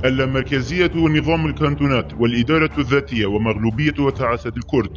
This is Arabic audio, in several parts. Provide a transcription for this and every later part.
اللامركزية ونظام الكانتونات والإدارة الذاتية ومغلوبية وتعاسة الكرد.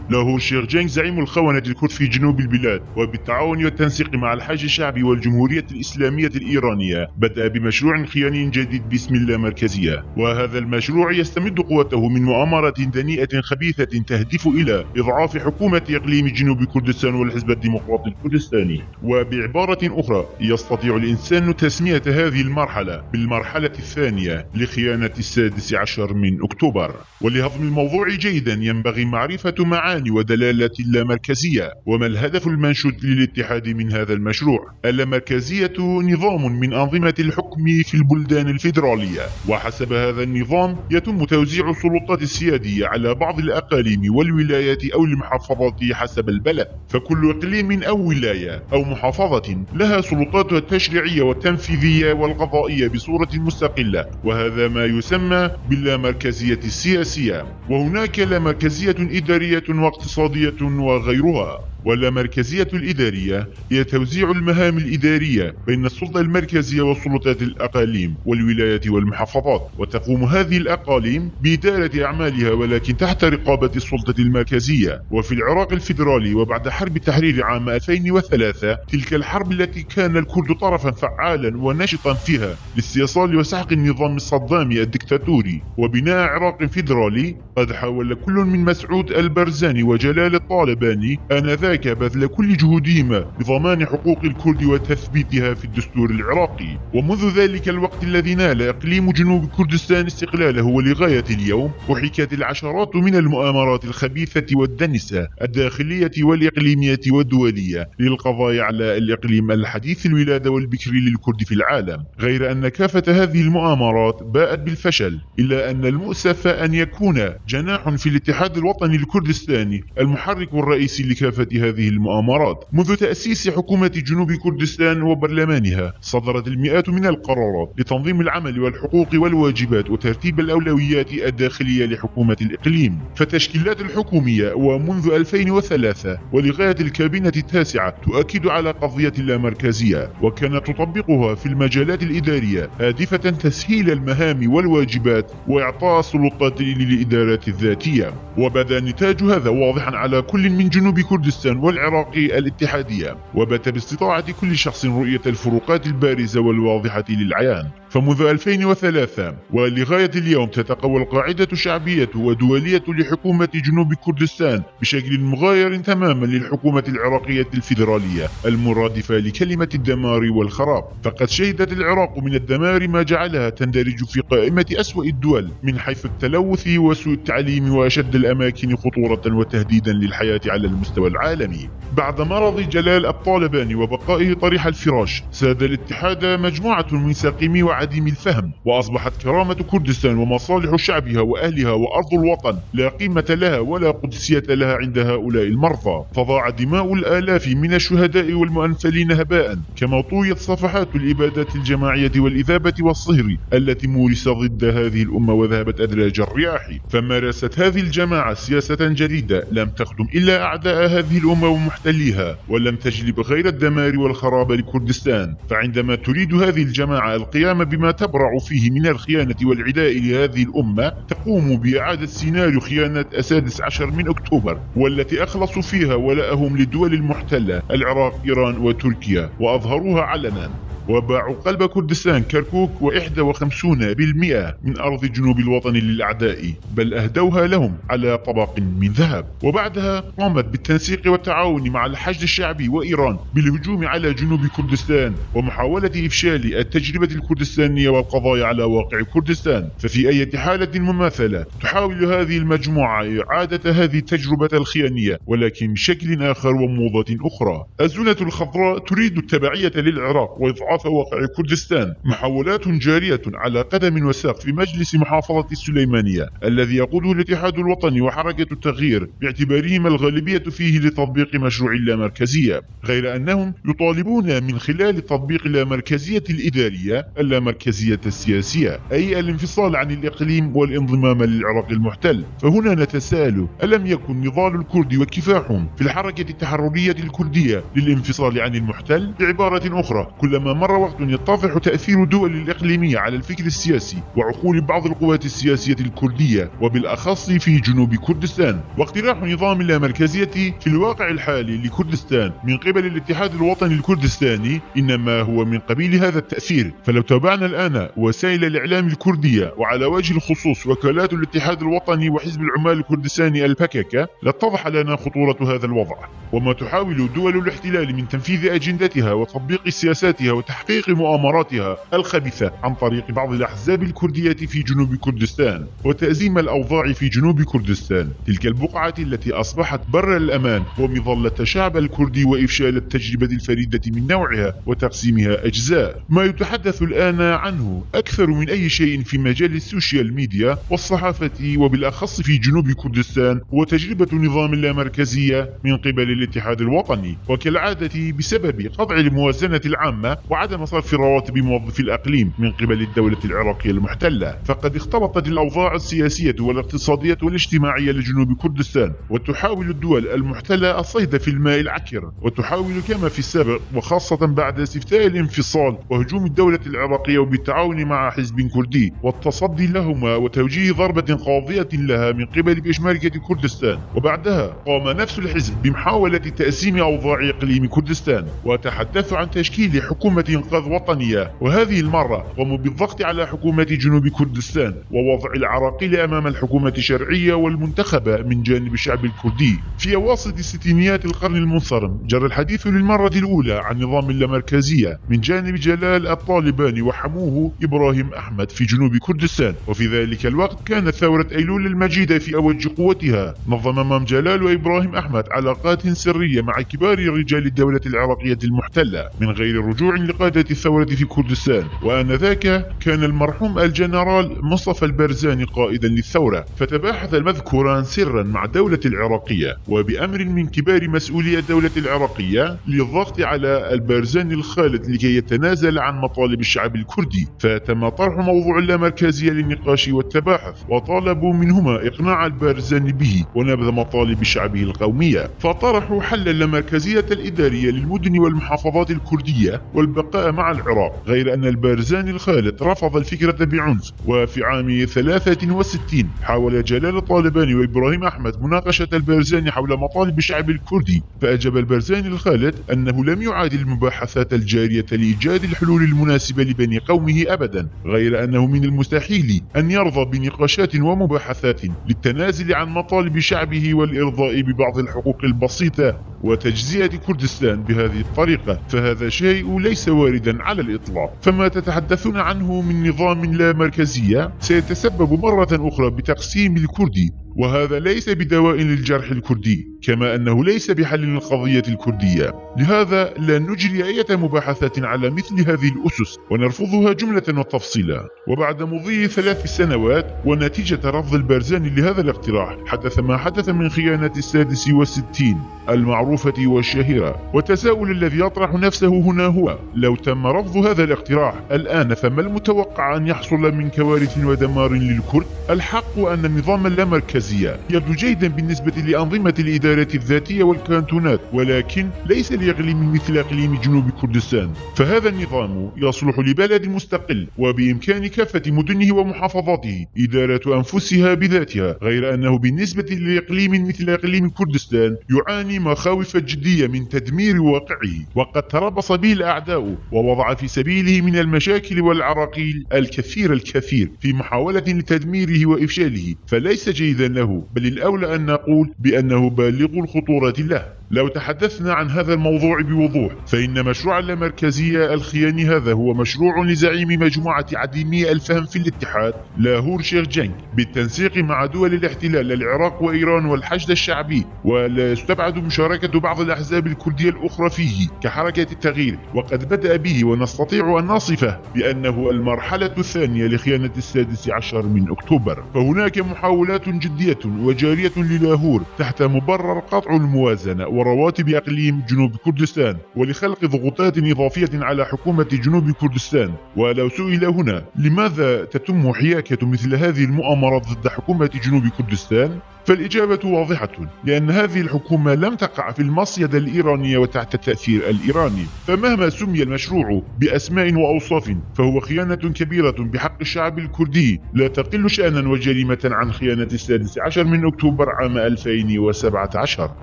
له شيخ جينغ زعيم الخونة الكرد في جنوب البلاد، وبالتعاون والتنسيق مع الحشد الشعبي والجمهورية الإسلامية الإيرانية بدأ بمشروع خياني جديد باسم اللامركزية، وهذا المشروع يستمد قوته من مؤامرة دنيئة خبيثة تهدف إلى إضعاف حكومة إقليم جنوب كردستان والحزب الديمقراطي الكردستاني. وبعبارة أخرى يستطيع الإنسان تسمية هذه المرحلة بالمرحلة الثانية لخيانة 16 من أكتوبر. ولهضم الموضوع جيدا ينبغي معرفة معاني ودلالة اللامركزية وما الهدف المنشود للاتحاد من هذا المشروع. اللامركزية نظام من أنظمة الحكم في البلدان الفيدرالية، وحسب هذا النظام يتم توزيع السلطات السيادية على بعض الأقاليم والولايات أو المحافظات حسب البلد، فكل إقليم أو ولاية أو محافظة لها سلطاتها التشريعية والتنفيذية والقضائية بصورة مستقلة، وهذا ما يسمى باللامركزية السياسية. وهناك لامركزية إدارية واقتصادية وغيرها. واللامركزية الإدارية هي توزيع المهام الإدارية بين السلطة المركزية وسلطات الأقاليم والولايات والمحافظات، وتقوم هذه الأقاليم بإدارة أعمالها ولكن تحت رقابة السلطة المركزية. وفي العراق الفيدرالي وبعد حرب التحرير عام 2003، تلك الحرب التي كان الكرد طرفا فعالا ونشطا فيها لاستئصال وسحق النظام الصدامي الدكتاتوري وبناء عراق فيدرالي، قد حاول كل من مسعود البرزاني وجلال الطالباني آنذاك بذل كل جهودهما لضمان حقوق الكرد وتثبيتها في الدستور العراقي. ومنذ ذلك الوقت الذي نال إقليم جنوب كردستان استقلاله ولغاية اليوم، وحكت العشرات من المؤامرات الخبيثة والدنسة الداخلية والإقليمية والدولية للقضاء على الإقليم الحديث الولادة والبكري للكرد في العالم، غير أن كافة هذه المؤامرات باءت بالفشل، إلا أن المؤسف أن يكون جناح في الاتحاد الوطني الكردستاني المحرك الرئيسي لكافة هذه المؤامرات. منذ تأسيس حكومة جنوب كردستان وبرلمانها صدرت المئات من القرارات لتنظيم العمل والحقوق والواجبات وترتيب الأولويات الداخلية لحكومة الإقليم. فالتشكيلات الحكومية ومنذ 2003 ولغاية الكابينة التاسعة تؤكد على قضية اللامركزية، وكانت تطبقها في المجالات الإدارية هادفة تسهيل المهام والواجبات وإعطاء السلطات للإدارات الذاتية. وبدا نتاج هذا واضحا على كل من جنوب كردستان والعراق الاتحادية، وبات باستطاعة كل شخص رؤية الفروقات البارزة والواضحة للعيان. فمنذ 2003 ولغاية اليوم تتقوى القاعدة الشعبية ودولية لحكومة جنوب كردستان بشكل مغاير تماما للحكومة العراقية الفيدرالية المرادفة لكلمة الدمار والخراب. فقد شهدت العراق من الدمار ما جعلها تندرج في قائمة أسوأ الدول من حيث التلوث وسوء التعليم وأشد الأماكن خطورة وتهديدا للحياة على المستوى العالمي. بعد مرض جلال الطالباني وبقائه طريح الفراش، ساد الاتحاد مجموعة من ساقمي وعديم الفهم، وأصبحت كرامة كردستان ومصالح شعبها وأهلها وأرض الوطن لا قيمة لها ولا قدسية لها عند هؤلاء المرضى. فضاع دماء الآلاف من الشهداء والمؤنفلين هباء، كما طويت صفحات الإبادات الجماعية والإذابة والصهر التي مورست ضد هذه الأمة وذهبت أدراج الرياح. فمارست هذه الجماعة سياسة جديدة لم تخدم إلا أعداء هذه الأمة ومحتليها، ولم تجلب غير الدمار والخراب لكردستان. فعندما تريد هذه الجماعة القيام بما تبرع فيه من الخيانة والعداء لهذه الأمة، تقوم بإعادة سيناريو خيانة 16 من أكتوبر، والتي أخلصوا فيها ولاءهم للدول المحتلة العراق إيران وتركيا وأظهروها علنا، وباعوا قلب كردستان كركوك و51% من أرض جنوب الوطن للأعداء، بل أهدوها لهم على طبق من ذهب. وبعدها قامت بالتنسيق والتعاون مع الحشد الشعبي وإيران بالهجوم على جنوب كردستان ومحاولة إفشال التجربة الكردستانية والقضاء على واقع كردستان. ففي أي حالة مماثلة تحاول هذه المجموعة إعادة هذه التجربة الخيانية، ولكن بشكل آخر وموضة أخرى. الزنة الخضراء تريد التبعية للعراق وإضعاف واقع كردستان. محاولات جارية على قدم وساق في مجلس محافظة السليمانية الذي يقوده الاتحاد الوطني وحركة التغيير باعتبارهما الغالبية فيه لتطبيق مشروع اللامركزية، غير أنهم يطالبون من خلال تطبيق اللامركزية الإدارية اللامركزية السياسية، أي الانفصال عن الإقليم والانضمام للعراق المحتل. فهنا نتساءل: ألم يكن نضال الكرد وكفاحهم في الحركة التحررية الكردية للانفصال عن المحتل؟ بعبارة أخرى، كلما مر وقت يتضح تأثير الدول الإقليمية على الفكر السياسي وعقول بعض القوات السياسية الكردية وبالأخص في جنوب كردستان، واقتراح نظام اللامركزية في الواقع الحالي لكردستان من قبل الاتحاد الوطني الكردستاني إنما هو من قبيل هذا التأثير. فلو تابعنا الآن وسائل الإعلام الكردية وعلى وجه الخصوص وكالات الاتحاد الوطني وحزب العمال الكردستاني البكك لاتضح لنا خطورة هذا الوضع وما تحاول دول الاحتلال من تنفيذ أجندتها وتطبيق سياساتها وتحقيق مؤامراتها الخبيثة عن طريق بعض الأحزاب الكردية في جنوب كردستان وتأزيم الأوضاع في جنوب كردستان، تلك البقعة التي أصبحت بر الأمان ومظلة الشعب الكردي وإفشال التجربة الفريدة من نوعها وتقسيمها أجزاء. ما يتحدث الآن عنه أكثر من أي شيء في مجال السوشيال ميديا والصحافة وبالأخص في جنوب كردستان هو تجربة نظام اللامركزية من قبل الاتحاد الوطني، وكالعادة بسبب قطع الموازنة العامة وعدم صرف رواتب موظفي الأقليم من قبل الدولة العراقية المحتلة، فقد اختلطت الأوضاع السياسية والاقتصادية والاجتماعية لجنوب كردستان، وتحاول الدول المحتلة الصيد في الماء العكر، وتحاول كما في السابق وخاصة بعد استفتاء الانفصال وهجوم الدولة العراقية وبالتعاون مع حزب كردي والتصدي لهما وتوجيه ضربة قاضية لها من قبل بإشمالية كردستان، وبعدها قام نفس الحزب بمحاولة تأسيم أوضاع إقليم كردستان وتحدث عن تشكيل حكومة إنقاذ وطنية، وهذه المرة قاموا بالضغط على حكومة جنوب كردستان ووضع العراقيل أمام الحكومة الشرعية والمنتخبة من جانب الشعب الكردي. في أواسط ستينيات القرن المنصرم جرى الحديث للمرة الأولى عن نظام اللامركزية من جانب جلال الطالباني وحموه إبراهيم أحمد في جنوب كردستان، وفي ذلك الوقت كانت ثورة أيلول المجيدة في أوج قوتها. نظم إمام جلال وإبراهيم أحمد علاقات سرية مع كبار رجال الدولة العراقية المحتلة من غير رجوع لقادة الثورة في كردستان، وآنذاك كان المرحوم الجنرال مصطفى البرزاني قائدا للثورة، فتباحث المذكوران سرا مع الدولة العراقية وبأمر من كبار مسؤولي الدولة العراقية للضغط على البرزاني الخالد لكي يتنازل عن مطالب الشعب الكردي، فتم طرح موضوع اللامركزية للنقاش والتباحث وطالبوا منهما إقناع البرزاني به ونبذ مطالب شعبه القومية، فطرحوا حل اللامركزية الإدارية للمدن والمحافظات الكردية والبقاء مع العراق، غير أن البرزاني الخالد رفض الفكرة بعنف. وفي عام 63 حاول جلال الطالباني وإبراهيم أحمد مناقشة البرزاني حول مطالب الشعب الكردي، فأجاب البرزاني الخالد أنه لم يعاد المباحثات الجارية لإيجاد الحلول المناسبة لبني قومه أبدا، غير أنه من المستحيل أن يرضى بنقاشات ومباحثات للتنازل عن مطالب شعبه والإرضاء ببعض الحقوق البسيطة وتجزئة كردستان بهذه الطريقة، فهذا شيء ليس واردا على الإطلاق. فما تتحدثون عنه من نظام لا مركزية سيتسبب مرة أخرى بتقسيم الكردي، وهذا ليس بدواء للجرح الكردي كما أنه ليس بحل للقضية الكردية. لهذا لا نجري أي مباحثات على مثل هذه الأسس ونرفضها جملة وتفصيلا. وبعد مضي 3 سنوات ونتيجة رفض البرزاني لهذا الاقتراح حدث ما حدث من خيانة 66 المعروفة والشهيرة، والتساؤل الذي يطرح نفسه هنا هو: لو تم رفض هذا الاقتراح الآن فما المتوقع أن يحصل من كوارث ودمار للكرد؟ الحق أن النظام اللامركزية يبدو جيدا بالنسبة لأنظمة الإدارة الذاتية والكانتونات، ولكن ليس لإقليم مثل إقليم جنوب كردستان، فهذا النظام يصلح لبلد مستقل وبإمكان كافة مدنه ومحافظاته إدارة أنفسها بذاتها، غير أنه بالنسبة لإقليم مثل إقليم كردستان يعاني مخاوف جدية من تدمير واقعه، وقد تربص به الأعداء ووضع في سبيله من المشاكل والعراقيل الكثير في محاولة لتدميره وإفشاله، فليس جيدا له، بل الأولى أن نقول بأنه بالغ الخطورة له. لو تحدثنا عن هذا الموضوع بوضوح فإن مشروع اللامركزية الخياني هذا هو مشروع لزعيم مجموعة عديمي الفهم في الاتحاد لاهور شيرجانج بالتنسيق مع دول الاحتلال العراق وإيران والحشد الشعبي، ولا يستبعد مشاركة بعض الأحزاب الكردية الأخرى فيه كحركة التغيير، وقد بدأ به ونستطيع أن نصفه بأنه المرحلة الثانية لخيانة 16 من أكتوبر. فهناك محاولات جدية وجارية للاهور تحت مبرر قطع الموازنة ورواتب أقليم جنوب كردستان ولخلق ضغوطات إضافية على حكومة جنوب كردستان. ولو سئل هنا لماذا تتم حياكة مثل هذه المؤامرات ضد حكومة جنوب كردستان، فالإجابة واضحة، لأن هذه الحكومة لم تقع في المصيدة الإيرانية وتحت التأثير الإيراني، فمهما سمي المشروع بأسماء وأوصاف فهو خيانة كبيرة بحق الشعب الكردي لا تقل شأنا وجريمة عن خيانة 16 من أكتوبر عام 2017.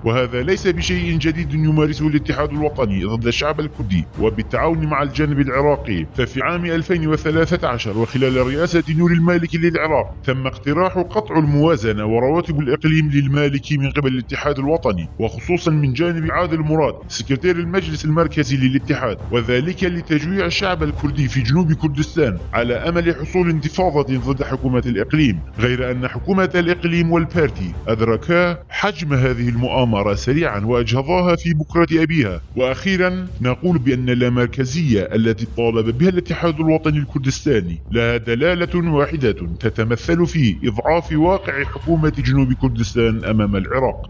وهذا ليس بشيء جديد يمارسه الاتحاد الوطني ضد الشعب الكردي وبالتعاون مع الجانب العراقي. ففي عام 2013 وخلال رئاسة نور المالكي للعراق تم اقتراح قطع الموازنة ورواتب الإقليم للمالكي من قبل الاتحاد الوطني، وخصوصا من جانب عادل مراد سكرتير المجلس المركزي للاتحاد، وذلك لتجويع الشعب الكردي في جنوب كردستان على أمل حصول انتفاضة ضد حكومة الإقليم. غير أن حكومة الإقليم والبارتي أدركا حجم هذه المؤامرة سريعا وأجهضاها في بكرة أبيها. وأخيرا نقول بأن اللامركزية التي طالب بها الاتحاد الوطني الكردستاني لها دلالة واحدة تتمثل في إضعاف واقع حكومة جنوب كردستان أمام العراق.